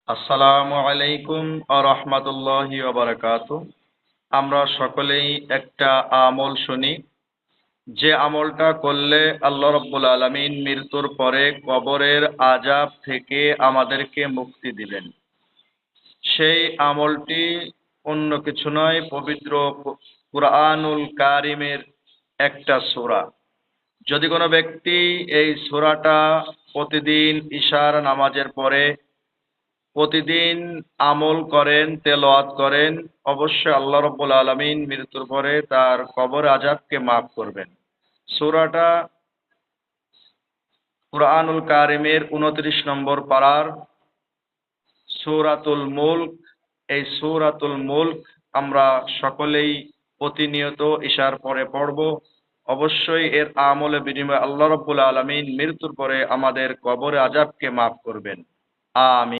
আসসালামু আলাইকুম ওয়া রাহমাতুল্লাহি ওয়া বারাকাতুহু। আমরা সকলেই একটা আমল শুনি, যে আমলটা করলে আল্লাহ রাব্বুল আলামিন মৃত্যুর পরে কবরের আযাব থেকে আমাদেরকে মুক্তি দিবেন। সেই আমলটি অন্য কিছু নয়, পবিত্র কুরআনুল কারিমের একটা সূরা। যদি কোনো ব্যক্তি এই সূরাটা প্রতিদিন ইশার নামাজের পরে প্রতিদিন আমল করেন, তেলাওয়াত করেন, অবশ্যই আল্লাহ রাব্বুল আলামিন মৃত্যুর পরে তার কবর আযাবকে মাফ করবেন। সূরাটা কুরআনুল কারিমের ২৯ নম্বর পারার সূরাতুল মুলক। এই সূরাতুল মুলক আমরা সকলেই প্রতিনিয়ত ইশার পরে পড়ব। অবশ্যই এর আমলের বিনিময়ে আল্লাহ রাব্বুল আলামিন মৃত্যুর পরে আমাদের কবর আযাবকে মাফ করবেন। আমিন।